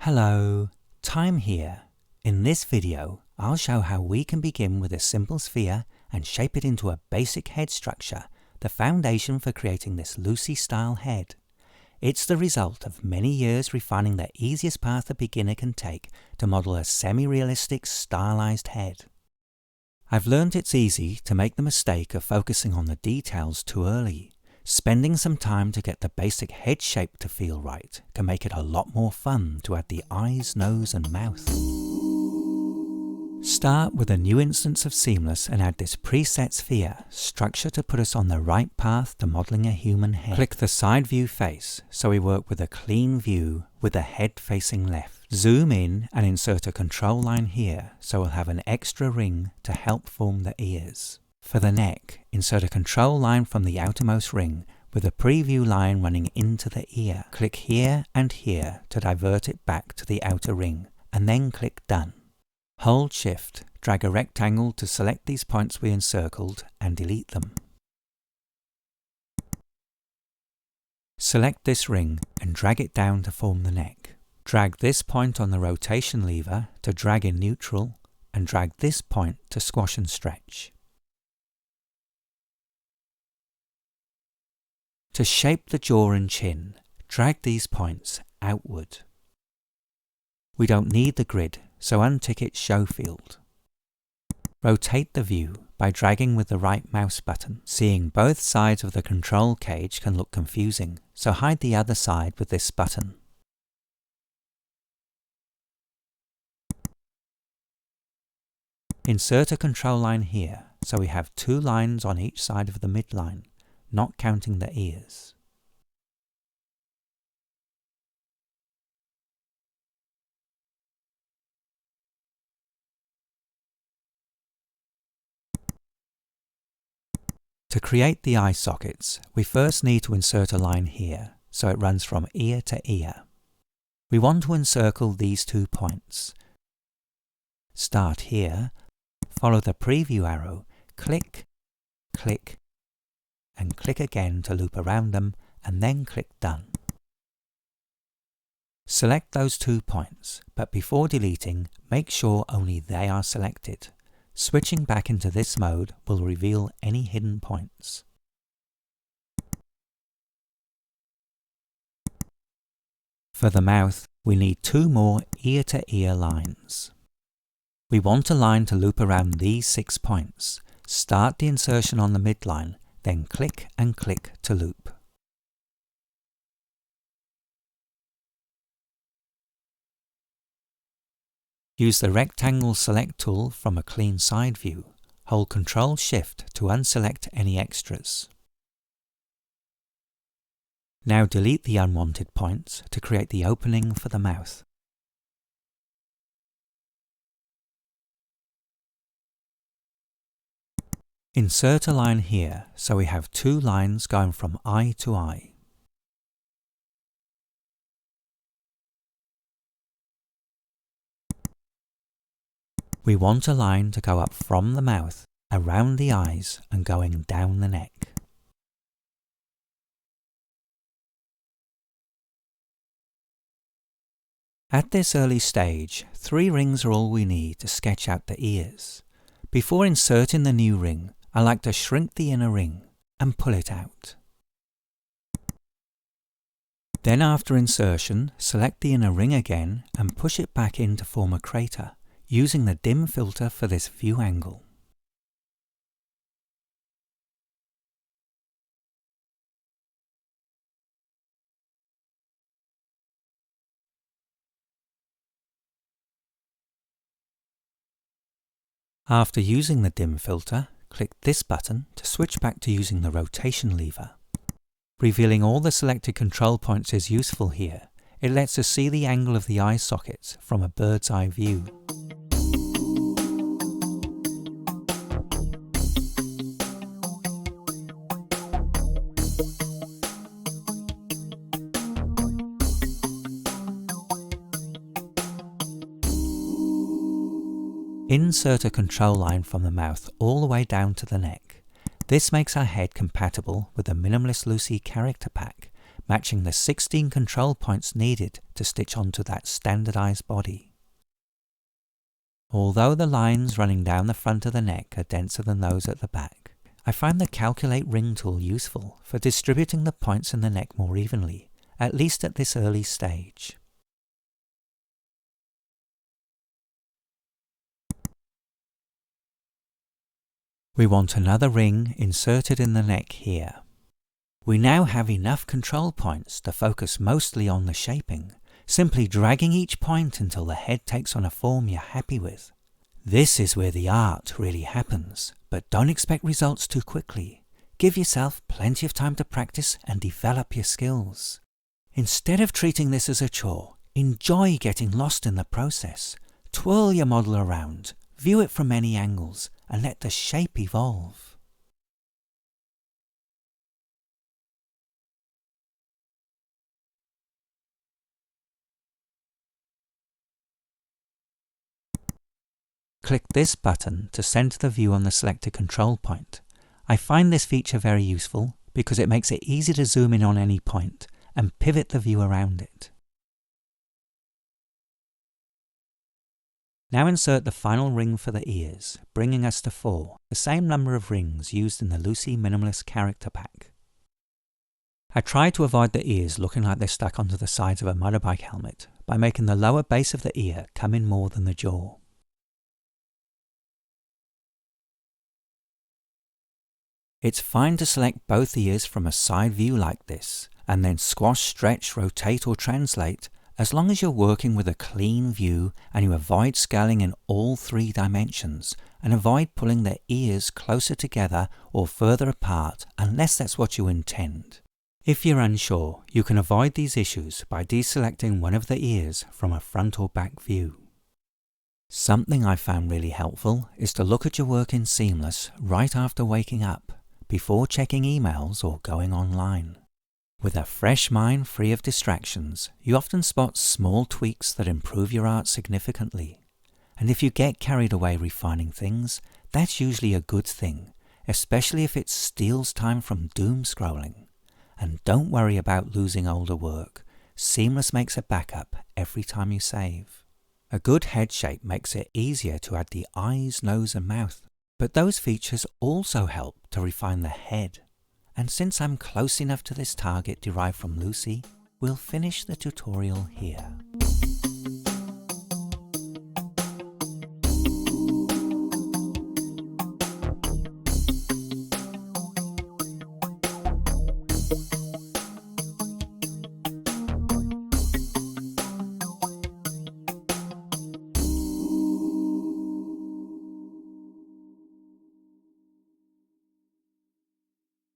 Hello, Time here. In this video, I'll show how we can begin with a simple sphere and shape it into a basic head structure, the foundation for creating this Lucy style head. It's the result of many years refining the easiest path a beginner can take to model a semi-realistic stylized head. I've learned it's easy to make the mistake of focusing on the details too early. Spending some time to get the basic head shape to feel right can make it a lot more fun to add the eyes, nose and mouth. Start with a new instance of Seamless and add this preset sphere structure to put us on the right path to modeling a human head. Click the side view face so we work with a clean view with the head facing left. Zoom in and insert a control line here so we'll have an extra ring to help form the ears. For the neck, insert a control line from the outermost ring with a preview line running into the ear. Click here and here to divert it back to the outer ring, and then click Done. Hold Shift, drag a rectangle to select these points we encircled and delete them. Select this ring and drag it down to form the neck. Drag this point on the rotation lever to drag in neutral, and drag this point to squash and stretch. To shape the jaw and chin, drag these points outward. We don't need the grid, so untick its show field. Rotate the view by dragging with the right mouse button. Seeing both sides of the control cage can look confusing, so hide the other side with this button. Insert a control line here, so we have two lines on each side of the midline, not counting the ears. To create the eye sockets, we first need to insert a line here, so it runs from ear to ear. We want to encircle these 2 points. Start here, follow the preview arrow, click, click, and click again to loop around them, and then click Done. Select those 2 points, but before deleting, make sure only they are selected. Switching back into this mode will reveal any hidden points. For the mouth, we need 2 more ear-to-ear lines. We want a line to loop around these 6 points. Start the insertion on the midline, then click and click to loop. Use the rectangle select tool from a clean side view. Hold Ctrl Shift to unselect any extras. Now delete the unwanted points to create the opening for the mouth. Insert a line here so we have 2 lines going from eye to eye. We want a line to go up from the mouth, around the eyes and going down the neck. At this early stage, 3 rings are all we need to sketch out the ears. Before inserting the new ring, I like to shrink the inner ring and pull it out. Then after insertion, select the inner ring again and push it back in to form a crater, using the dim filter for this view angle. After using the dim filter, click this button to switch back to using the rotation lever. Revealing all the selected control points is useful here. It lets us see the angle of the eye sockets from a bird's eye view. Insert a control line from the mouth all the way down to the neck. This makes our head compatible with the Minimalist Lucy character pack, matching the 16 control points needed to stitch onto that standardized body. Although the lines running down the front of the neck are denser than those at the back, I find the Calculate Ring tool useful for distributing the points in the neck more evenly, at least at this early stage. We want another ring inserted in the neck here. We now have enough control points to focus mostly on the shaping, simply dragging each point until the head takes on a form you're happy with. This is where the art really happens, but don't expect results too quickly. Give yourself plenty of time to practice and develop your skills. Instead of treating this as a chore, enjoy getting lost in the process. Twirl your model around, view it from many angles, and let the shape evolve. Click this button to center the view on the selected control point. I find this feature very useful because it makes it easy to zoom in on any point and pivot the view around it. Now insert the final ring for the ears, bringing us to 4, the same number of rings used in the Lucy Minimalist Character Pack. I try to avoid the ears looking like they're stuck onto the sides of a motorbike helmet by making the lower base of the ear come in more than the jaw. It's fine to select both ears from a side view like this, and then squash, stretch, rotate or translate, as long as you're working with a clean view and you avoid scaling in all 3 dimensions, and avoid pulling the ears closer together or further apart unless that's what you intend. If you're unsure, you can avoid these issues by deselecting one of the ears from a front or back view. Something I found really helpful is to look at your work in Seamless right after waking up, before checking emails or going online. With a fresh mind free of distractions, you often spot small tweaks that improve your art significantly. And if you get carried away refining things, that's usually a good thing, especially if it steals time from doom scrolling. And don't worry about losing older work. Seamless makes a backup every time you save. A good head shape makes it easier to add the eyes, nose and mouth. But those features also help to refine the head. And since I'm close enough to this target derived from Lucy, we'll finish the tutorial here.